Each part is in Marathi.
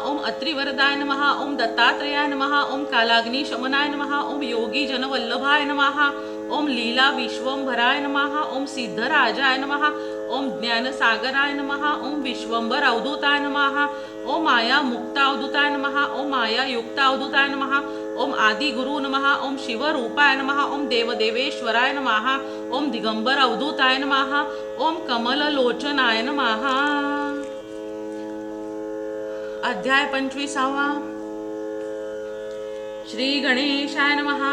ओम अत्रिवरदाय नमः, ओम दत्तात्रेयाय नमः, ओम कालाग्नि शमनाय नमः, ओम योगी जनवल्लभाय नमः, ओम लीला विश्वंभराय नमः, ओम सिद्धराजाय नमः, ओम ज्ञानसागराय नमः, ओम विश्वंभर अवधूताय नमः, ओम माया मुक्तावधूताय नमः, ओम माया युक्तावधूताय नमः, ओम आदि गुरु नमः, ओम शिवरूपाय नमः, ओम देवदेवेश्वराय नमः, ओम दिगंबर अवधूताय नमः, ओम कमललोचनाय नमः। अध्याय 25वा। श्री गणेशाय नमः।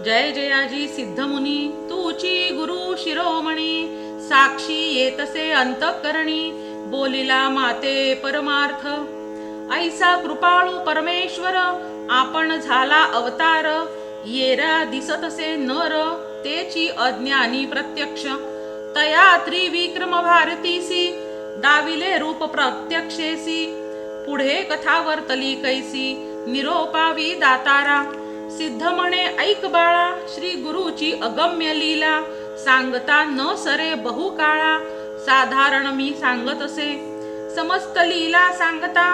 जय जयाजी सिद्धमुनी, तूची गुरु शिरोमणी, साक्षी येतसे अंतःकरणी, बोलिला माते परमार्थ। ऐसा कृपाळू परमेश्वर, आपण झाला अवतार, येरा दिसतसे नर, तेची अज्ञानी प्रत्यक्ष। तया त्रिविक्रम भारतीसी, दाविले रूप प्रत्यक्षेसी, पुढे कथा वर्तली कैसी, निरोपावी दातारा। सिद्ध म्हणे ऐक बाळा, श्री गुरुची अगम्य लीला, सांगता न सरे बहुकाळा, साधारण मी सांगत असे। समस्त लीला सांगता,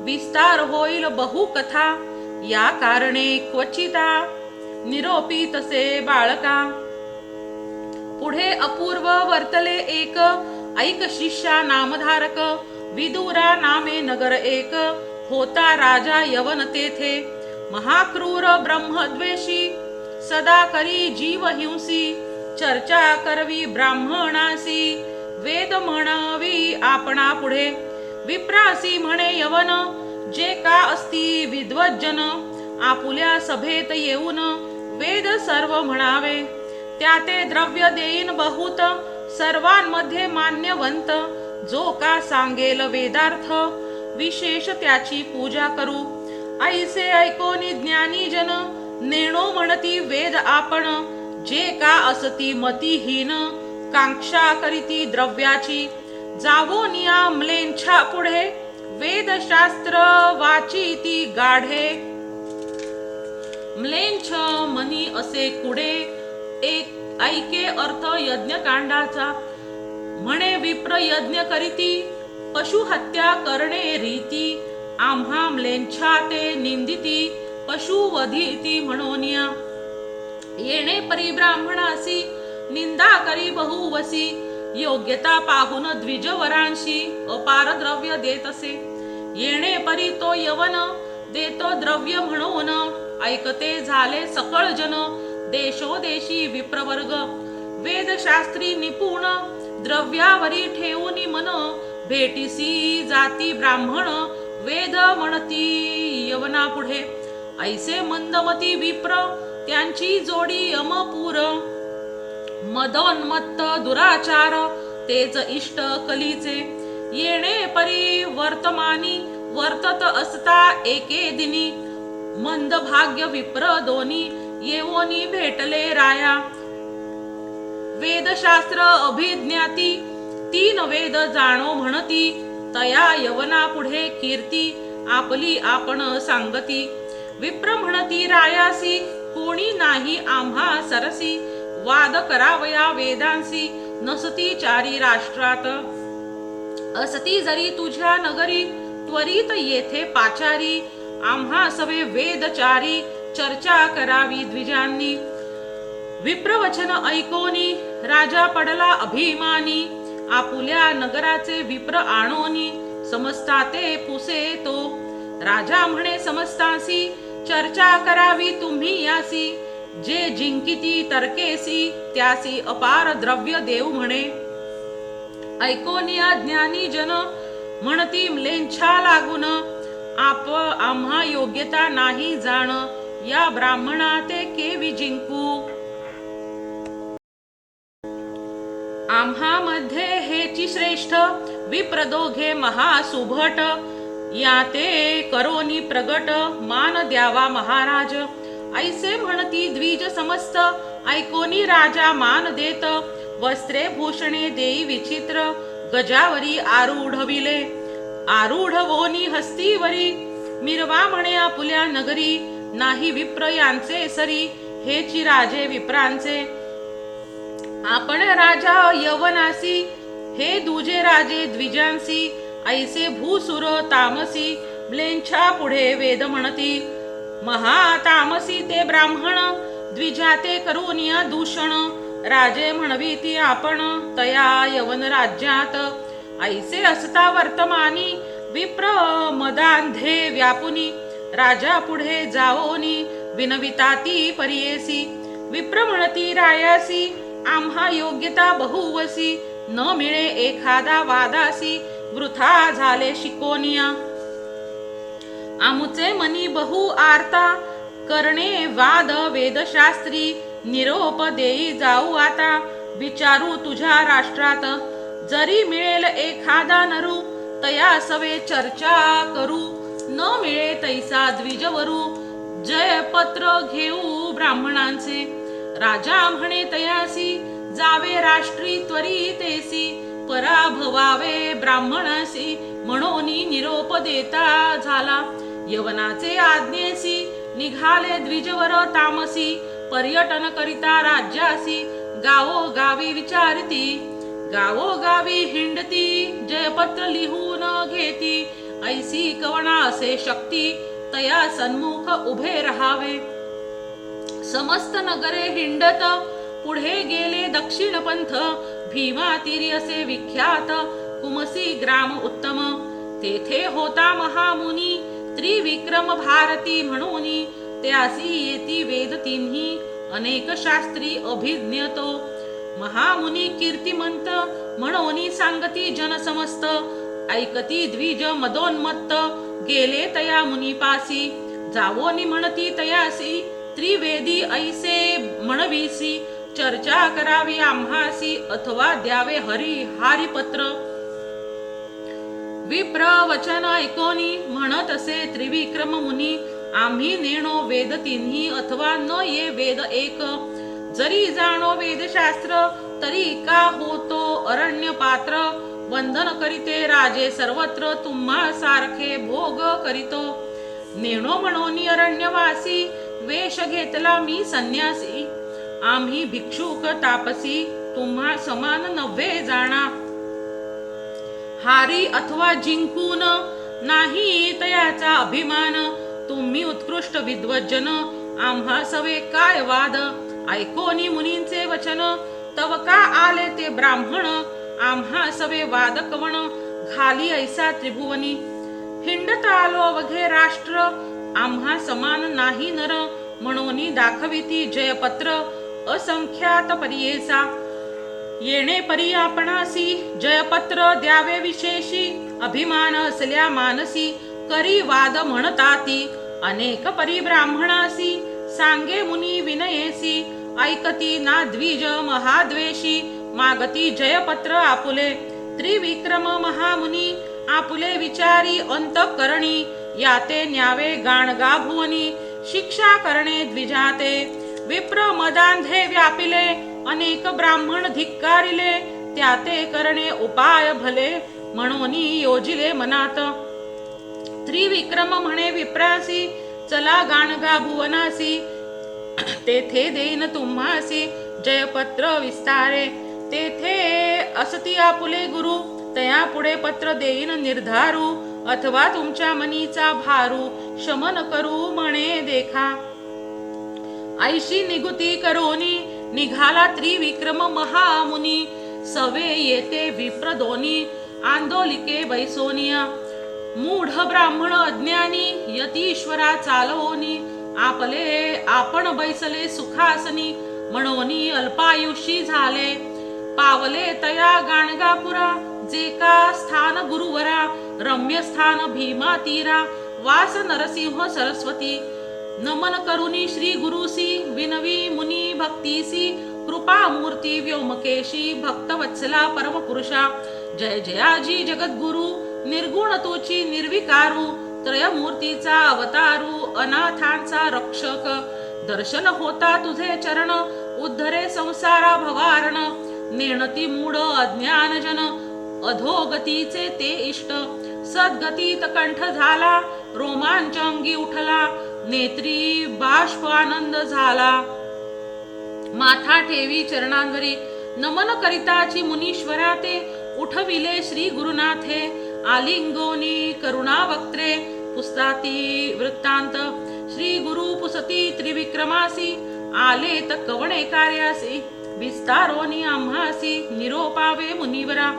विस्तार होईल बहु कथा, या कारणे क्वचिता, निरोपी तसे बाळका। पुढे अपूर्व वर्तले एक, ऐक शिष्या नामधारक, विदुरा नामे नगर एक, होता राजा यवन तेथे। महाक्रूर ब्रह्मद्वेषी, सदा करी जीव हिंसी, चर्चा करवी ब्राह्मणासी, वेद म्हणावी आपणा पुढे। विप्रासी म्हणे यवन, जे का असती विद्वज्जन, आपुल्या सभेत येऊन वेद सर्व म्हणावे। त्याते द्रव्य देईन बहुत, सर्वांमध्ये मान्यवंत, जो का सांगेल वेदार्थ, विशेष त्याची पूजा करू। ऐसे ऐकोनी ज्ञानी जन, नेणो म्हणती वेद आपण, जे का असती मतिहीन, कांक्षा करीती द्रव्याची। जावो निया म्लेंछा पुढे, वेदशास्त्र वाचिती गाढे। म्लेंछ मनी असे कुडे, एक ऐके अर्थ यज्ञकांडाचा। म्हणे विप्र यज्ञ करीती, पशु हत्या करणे रीती, आम्हा म्लेंछा ते निंदिती, पशु वधिती म्हणोनिया। येणे परी ब्राह्मणासी, निंदा करी बहुवसी, योग्यता पाहून द्विजवरांशी, अपार द्रव्य देतसे। येणे परी तो यवन, देतो द्रव्य म्हणून, ऐकते झाले सकळ जन, देशोदेशी विप्रवर्ग। वेदशास्त्री निपुण, द्रव्यावरी ठेवून मन, भेटीसी जाती ब्राह्मण, वेद म्हणती यवना पुढे। ऐसे मंदमती विप्र, त्यांची जोडी यमपूर। मदोन्मत्त दुराचार, तेच इष्ट कलीचे। येणे परी वर्तमानी, वर्तत असता एके दिनी, मंद भाग्य विप्र दोनी, येवोनी भेटले राया। वेदशास्त्र अभिज्ञाती, तीन वेद जाणो म्हणती, तया यवना पुढे कीर्ती, आपली आपण सांगती। विप्र म्हणती रायासी, कोणी नाही आम्हा सरसी, वाद करावया वेदांसी, नसती चारी राष्ट्रात। असती जरी तुझ्या नगरी, त्वरित येथे पाचारी, आम्हा सवे वेदचारी, चर्चा करावी द्विजांनी। विप्रवचन ऐकोनी, राजा पडला अभिमानी, आपुल्या नगराचे विप्र आणोनी, समजता ते पुसे तो। राजा म्हणे समजतासी, चर्चा करावी तुम्ही यासी, जे जिंकिती तर्केसी, त्यासी अपार द्रव्य देऊ म्हणे। ऐकोनिया ज्ञानी जन, म्हणती म्लेंछा लागून, आम्हा योग्यता नाही जाण, या ब्राह्मणा ते केवी जिंकू। आम्हा मध्ये हेची श्रेष्ठ, विप्र दोघे महासुभट, या ते करोनी प्रगट, मान द्यावा महाराज। ऐसे म्हणती द्विज समस्त, ऐकोनी राजा मान देत, वस्त्रे भूषणे देई विचित्र, गजावरी आरूढविले। आरूढ वोनी हस्तीवरी, मिरवा म्हणे आपुल्या नगरी, नाही विप्र यांचे सरी, हेची राजे विप्रांचे। आपण राजा यवनासी, हे दुजे राजे द्विजांसी, ऐसे भूसुर तामसी, म्लेंछा पुढे वेद म्हणती महातामसी ते ब्राह्मण द्विजाते करूनिया दूषण राजे म्हणवीती आपण तया यवन राज्यात ऐसे असता वर्तमानी विप्र मदांधे व्यापुनी राजा पुढे जाओनी विनविताती परियेसी विप्र म्हणती रायासी आम्हा योग्यता बहुवसी न मिळे एखादा वादासी वृथा झाले शिकोनिया आमुचे मनी बहु आर्ता करणे वाद वेदशास्त्री निरोप देई जाऊ आता विचारू तुझ्या राष्ट्रात जरी मिळेल एखादा नरू तया सवे चर्चा करू न मिळे तैसा द्विजवरू जय पत्र घेऊ ब्राह्मणांचे राजा म्हणे तयासी जावे राष्ट्री त्वरितेसी पराभवावे ब्राह्मणासी म्हणोनी निरोप देता झाला यवनाचे आज्ञेसी निघाले द्विजवर तामसी पर्यटन करिता राज्यासी गावोगावी विचारती गावोगावी हिंडती जयपत्र लिहून घेती ऐसी कवना असे शक्ती तया सन्मुख उभे राहावे समस्त नगरे हिंडत पुढे गेले दक्षिण पंथ भीमा तीरी असे विख्यात कुमसी ग्राम उत्तम तेथे होता महामुनी त्रिविक्रम भारती म्हणूनी त्यासी येती वेद तिन्ही अनेक शास्त्री अभिज्ञतो महामुनी कीर्तिमंत म्हणूनी सांगती जन समस्त ऐकती द्विज मदोन्मत्त गेले तया मुनीपासी जावोनी म्हणती तयासी त्रिवेदी ऐसे म्हणवीसी चर्चा करावी आम्हासी अथवा द्यावे हरिपत्र विप्र वचन ऐकोनी म्हणत असे त्रिविक्रम मुनी आम्ही नेणो वेद तिन्ही अथवा न ये वेद एक जरी जाणो वेदशास्त्र तरी का होतो अरण्य पात्र वंदन करीते राजे सर्वत्र तुम्हा सारखे भोग करीतो नेणो म्हणोनी अरण्यवासी वेश घेतला मी संन्यासी आम्ही भिक्षुक तापसी तुम्हा समान नव्हे जाणा हारी अथवा जिंकून नाही तयाचा अभिमान तुम्ही उत्कृष्ट विद्वज्जन आम्हा सवे काय वाद ऐकोनी मुनींचे वचन तव का आले ते ब्राह्मण आम्हा सवे वाद कवण घाली ऐसा त्रिभुवनी हिंडत आलो अवघे राष्ट्र आम्हा समान नाही नर म्हणून दाखविती जयपत्र असंख्यात परियेसा येणे परी आपणासी जयपत्र द्यावे विशेषी अभिमान असल्या मानसी करी वाद म्हणताती अनेक परी ब्राह्मणासी सांगे मुनी विनयेसी ऐकती ना द्विज महाद्वेषी मागती जयपत्र आपुले त्रिविक्रम महामुनी आपुले विचारी अंतःकरणी याते न्यावे गाणगा भुवनी शिक्षा करणे द्विजाते विप्र मदांधे व्यापिले अनेक ब्राह्मण धिक्कारिले त्याते करणे उपाय भले म्हणूनी योजिले मनात त्रिविक्रम म्हणे विप्रासी चला गाणगा भुवनासी तेथे देईन तुम्हासी जयपत्र विस्तारे तेथे असती आपुले गुरु तया पुढे पत्र देईन निर्धारू अथवा तुमच्या मनीचा भारू शमन करू म्हणे देखा ऐशी निगुती करोनी निघाला त्रिविक्रम महामुनी सवे येते विप्र दोनी आंदोलिके बैसोनिया मूढ ब्राह्मण अज्ञानी यतीश्वरा चालवोनी आपले आपण बैसले सुखासनी म्हणोनी अल्पायुषी झाले पावले तया गाणगापुरा जे का स्थान गुरुवरा रम्य स्थान भीमा तीरा वास नरसिंह सरस्वती नमन करुनी श्री गुरुसी विनवी मुनी भक्तीसी कृपा मूर्ती व्योमकेशी भक्तवत्सला परम पुरुषा जय जयाजी जगद्गुरु निर्गुण तुची निर्विकारू त्रयमूर्तीचा अवतारू अनाथांचा रक्षक दर्शन होता तुझे चरण उद्धरे संसारा भवारण नेणती मूढ अज्ञानजन अधोगतीचे ते इष्ट सद्गतीत कंठ झाला रोमांच अंगी उठला नेत्री बाष्प आनंद झाला माथा ठेवी चरणांवरी नमन करिताची मुनीश्वरा ते उठविले श्री गुरुनाथे आलिंगोनी करुणा वक्त्रे पुसताती वृत्तांत श्री गुरु पुसती त्रिविक्रमासी आले त कवणे कार्यासी विस्तारोनी आम्हासी निरोपावे मुनिवरा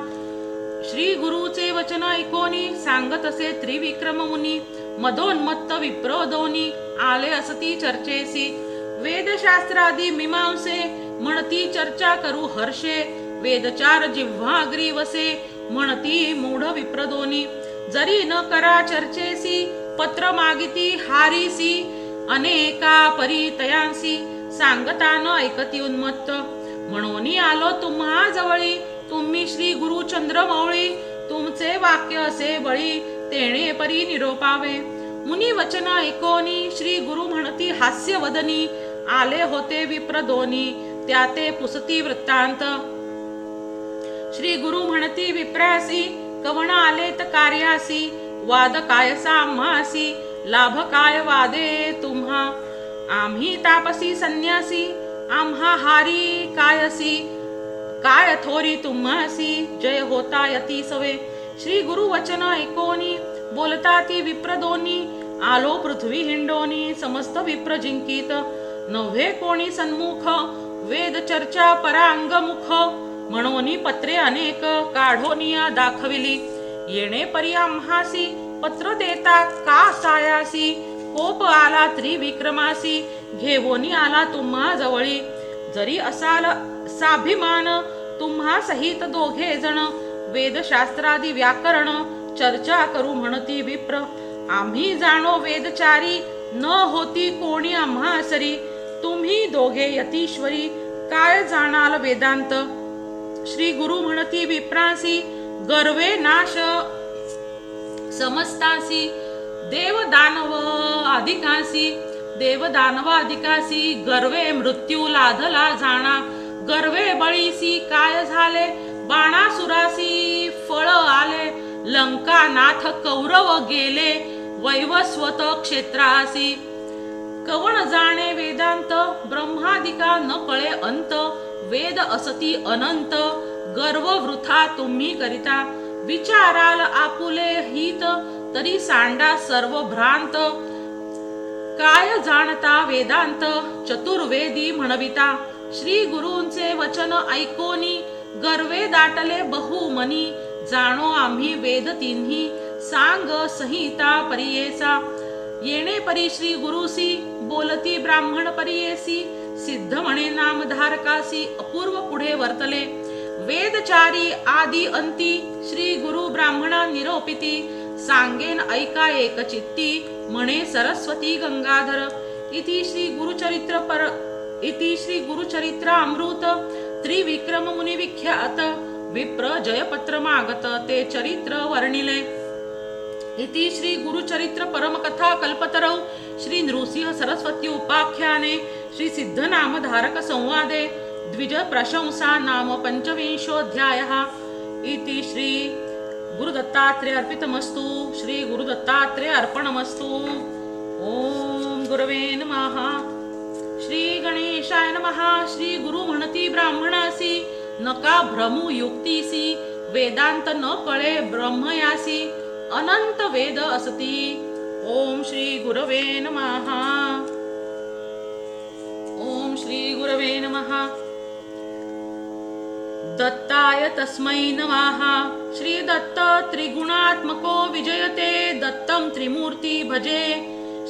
श्री गुरुचे वचन ऐकोनी सांगत असे त्रिविक्रम मुनी मदोन्मत्त विप्रोदोनी आले असती चर्चेसी वेदशास्त्रादी मीमांसे म्हणती चर्चा करू हर्षे वेदचार जिव्हा ग्रीवसे म्हणती मूढ विप्रदोनी जरी न करा चर्चेसी पत्र मागिती हारीसी अनेका परितयांसी सांगता न ऐकती उन्मत्त म्हणून आलो तुम्हा जवळी तुम्ही श्री गुरु चंद्रमौळी तुमचे वाक्य असे बळी तेणे परी निरोपावे मुनी वचन ऐकोनी श्री गुरु म्हणती हास्य वदनी आले होते विप्रदोनी त्या ते पुसती वृत्तांत श्री गुरु म्हणती विप्रासी कवण आले त कार्यासी वाद कायसा आम्हासी लाभ काय वादे तुम्हा आम्ही तापसी संन्यासी आम्हा हारी कायसी काय थोरी तुम्हासी जय होता यती सवे श्री गुरु वचन ऐकोनी बोलता ती विप्रदोनी आलो पृथ्वी हिंडोनी समस्त विप्र जिंकित नव्हे कोणी सन्मुख वेद चर्चा परांगमुख म्हणोनी पत्रे अनेक काढोनिया दाखविली येणे परी आम्हासी पत्र देता का सायासी कोप आला त्रिविक्रमासी घेवोनी आला तुम्हा जवळी जरी असाल साभिमान तुम्हा सहित दोघे जण वेदशास्त्रादी व्याकरण चर्चा करू म्हणती विप्र आम्ही जाणो वेदचारी न होती कोणी आम्हा सरी तुम्ही दोघे यतीश्वरी काय जाणाल वेदांत श्री गुरु म्हणती विप्रासी गर्वे नाश समस्तासी देव दानव अधिकासी गर्वे मृत्यू लाधला जाणा गर्वे बळीसी काय झाले बाणासुरासी फळ आले लंका नाथ कौरव गेले वैवस्वत क्षेत्रासी कवण जाणे वेदांत ब्रह्मादिका न कळे अंत वेद असती अनंत गर्व वृथा तुम्ही करिता विचाराल आपुले हित तरी सांडा सर्व भ्रांत काय जाणता वेदांत चतुर्वेदी म्हणविता श्री गुरूंचे वचन ऐकोनी गर्वे दाटले बहुमनी जाणो आम्ही वेद तिन्ही सांग संहिता परियेसा येणे परी श्री गुरुसी बोलती ब्राह्मण परियेसी सिद्ध म्हणे नामधारकासी अपूर्व पुढे वर्तले वेदचारी आदी अंती श्री गुरु ब्राह्मणा निरोपिती सांगेन ऐका एक चित्ती म्हणे सरस्वती गंगाधर इति श्री गुरुचरित्र अमृत त्रिविक्रम मुनी विख्यात विप्र जयपत्र मागत ते चरित्र वर्णिले इति श्री गुरुचरित्र परमकथा कल्पतरौ श्री नृसिंह सरस्वती उपाख्याने श्री सिद्ध नामधारक संवादे द्विज प्रशंसा नाम पंचविंशोऽध्यायः इति श्री गुरुदत्तात्रेय अर्पितमस्तु श्री गुरुदत्तात्रेय अर्पणमस्तु ओम गुरवे नमः श्री गणेशाय नमः श्री गुरु म्हणती ब्राह्मणासी नका भ्रमू युक्तीसी वेदांत न कळे ब्रह्मयासी अनंत वेद असती ओम श्री गुरवे नमः ओम श्री गुरवे नमः दत्ताय तस्मै नमः श्री दत्त त्रिगुणात्मको विजयते दत्तं त्रिमूर्ति भजे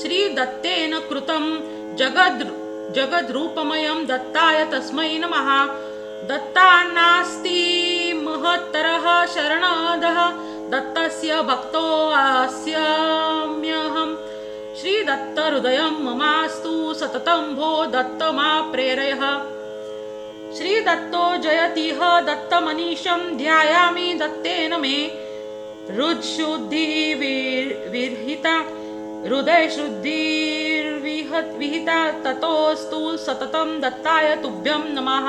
श्री दत्तेन कृतं जगद्रूपमयं दत्ताय तस्मै नमः दत्तान्नास्ति महत्तरः शरणदः दत्तस्य भक्तो अस्म्यहम् श्री दत्त हृदयं ममास्तु सततं भो दत्त मा प्रेरयः श्री दत्तो जयतिह दत्त मनीषं ध्यायामि दत्तेन मे हृदशुद्धि विहिता हृदय शुद्धिर्विहिता ततोस्तु सततं दत्ताय तुभ्यं नमः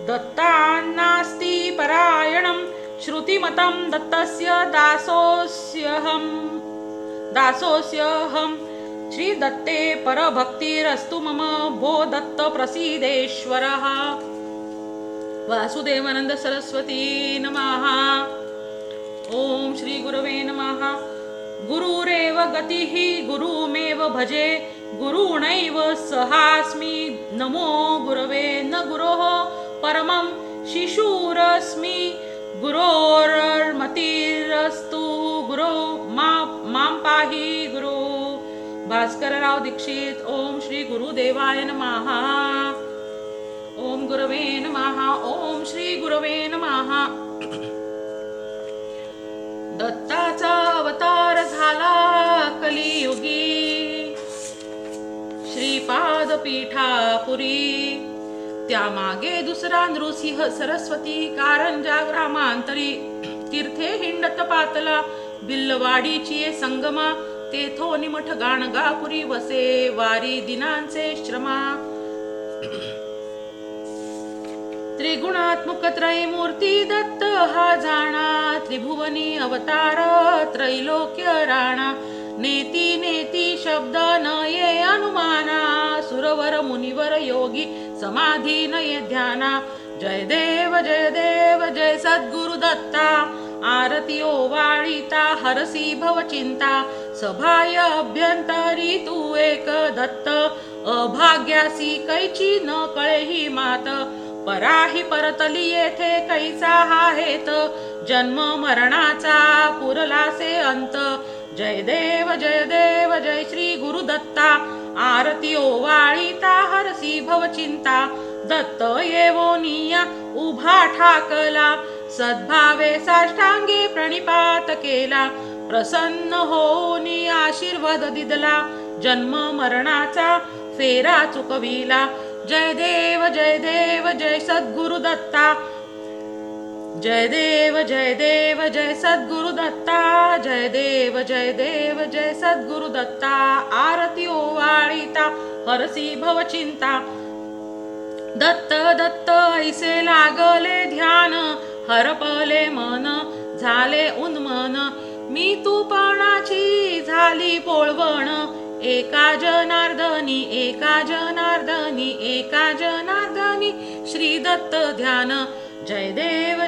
दत्तान्नास्ति परायणं श्रुतिमतं दत्तस्य दासोऽस्यहम् श्री दत्ते परभक्तिरस्तु मम भो दत्त प्रसीदेश्वरः वासुदेवानंद सरस्वती नमः ओम श्री गुरवे नमः गुरुरेव गतिः गुरुमेव भजे गुरुणैव सहास्मि नमो गुरवे न गुरोः परमं शिशुरस्मि गुरोर्मतिरस्तु गुरो मां पाहि गुरु. भास्करराव दीक्षित. ओम श्री गुरुदेवाय नमः. ओम गुरवे नमः. ओम श्री गुरवे नमः. दत्ताचा अवतार झाला कलियुगी श्रीपाद पीठापुरी. त्यामागे दुसरा नृसिंह सरस्वती कारंजा ग्रामांतरी तीर्थे हिंडत पातला बिल्लवाडीची संगमा तेथो निमठ गाणगापुरी वसे वारी दिनांचे श्रमा. त्रिगुणात्मक त्रयमूर्ती दत्त हा जाणा त्रिभुवनी अवतार त्रैलोक्य राणा. नेती नेती शब्द न ये अनुमाना सुरवर मुनिवर योगी समाधी न ये ध्याना. जय देव जय सद्गुरु दत्ता आरती ओवाळीता हरसी भव चिंता. सभाय अभ्यंतरी तू एक दत्त अभाग्यासी कैची न कळे ही मात. पराही परतली येथे कैचा हा हेत जन्म मरणाचा पुरलासे अंत. जय देव जय श्री गुरु दत्ता आरती ओवाळीता हरसी भव चिंता. दत्त येवोनिया उभा ठाकला सद्भावे साष्टांगी प्रणिपात केला. प्रसन्न होऊनी आशीर्वाद दिदला जन्म मरणाचा फेरा चुकविला. जय देव जय सद्गुरु दत्ता. जय देव जय सद्गुरु दत्ता. जय देव जय सद्गुरु दत्ता आरती ओवाळीता हरसी भव चिंता. दत्त दत्त ऐसे लागले ध्यान हरपले मन झाले उन्मन. मी तू पणाची झाली पोळवण एका जनार्दनी श्री दत्त ध्यान. जय देव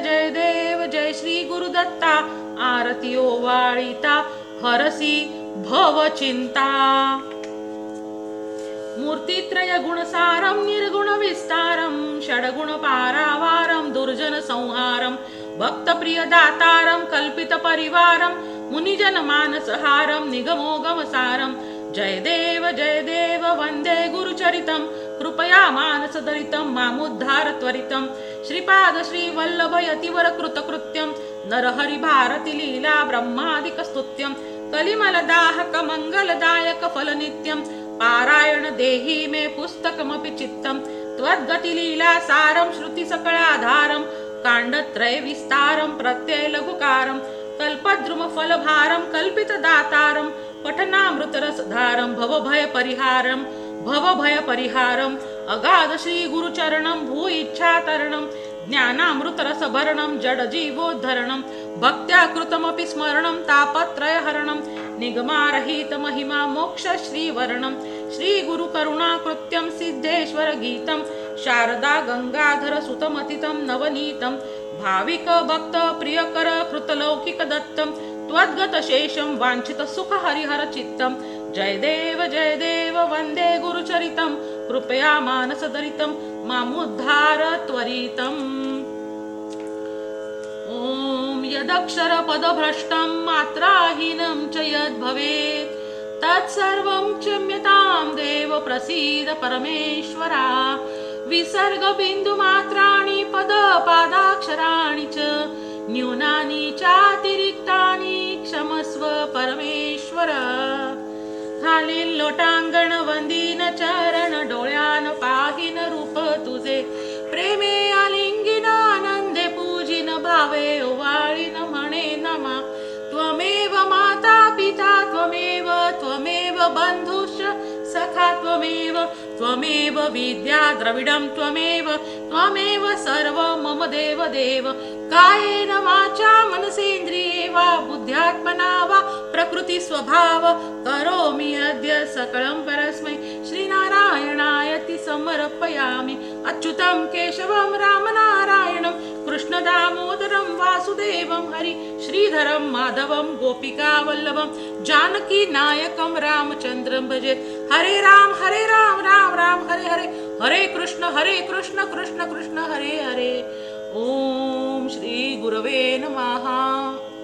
जय श्री गुरु दत्ता आरती ओवाळीता हरसी भव चिंता. मूर्तित्रय गुणसारं निर्गुण विस्तारं षड्गुण पारावारं दुर्जन संहारं भक्तप्रिय दातारं कल्पित परिवारं मुनिजन मानसहारं निगमोगमसारं. जय देव वंदे गुरुचरितं कृपया मानसदरितं मामुद्धार त्वरितं. श्रीपाद श्री वल्लभ यतिवर कृतकृत्यं नरहरि भारती लीला ब्रह्मादिक स्तुत्यं. कलिमलदाहक मंगलदायक फलनित्यं पारायण देहि मे पुस्तकमपि चित्तं. त्वद्गति लीला सारं श्रुति सकलाधारं काण्डत्रय विस्तारं प्रत्यय लघुकारं कल्पद्रुम फलभारं कल्पित दातारं पठनामृतरसधारं भवभय परिहारं अगाध श्री गुरुचरणं भू इच्छातरणं ज्ञानामृतरसभरणं जडजीवोद्धरणं भक्त्या कृतमपि स्मरणं तापत्रयहरणं निगमारहित महिमा मोक्ष श्रीवर्णं. श्री गुरु करुणाकृत्यं सिद्धेश्वर गीतं शारदा गंगाधर सुतमतितं नवनीतं. भाविक भक्त प्रियकर कृतलौकिक दत्तं त्वद्गत शेषं वांछित सुख हरिहर चित्तं. जय देव वंदे गुरुचरितं कृपया मानसदरितं मामुद्धार त्वरितम्. ओम यदक्षर पदभ्रष्टं मात्राहीनं च यद्भवेत् तत्सर्वं क्षम्यतां देव प्रसीद परमेश्वरा. विसर्ग बिंदु मात्राणि पद पादाक्षराणि च न्यूनानि चातिरिक्तानि क्षमस्व परमेश्वर. खालील लोटांगण वंदीन चरण डोळ्यान पाहिन रूप तुझे प्रेमे आलिंगिन आनंदे पूजिन भावे ओवाळीन म्हणे नमा. त्वमेव माता पिता त्वमेव बंधुश्च सखा त्वमेव विद्या द्रविडं त्वमेव सर्व मम देव. कायेन वाचा मनसेन्द्रिये वा बुद्ध्यात्मना वा प्रकृति स्वभाव करोमि अद्य सकलं परस्मै श्रीनारायणायति समर्पयामि. अच्युतं केशवं रामनारायणं कृष्ण दामोदरं वासुदेवं हरि श्रीधरं माधवं गोपिका वल्लभं जानकी नायकं रामचंद्रं भजे. हरे राम राम राम हरे हरे, हरे कृष्ण कृष्ण कृष्ण हरे हरे. ओम श्री गुरवे नमः.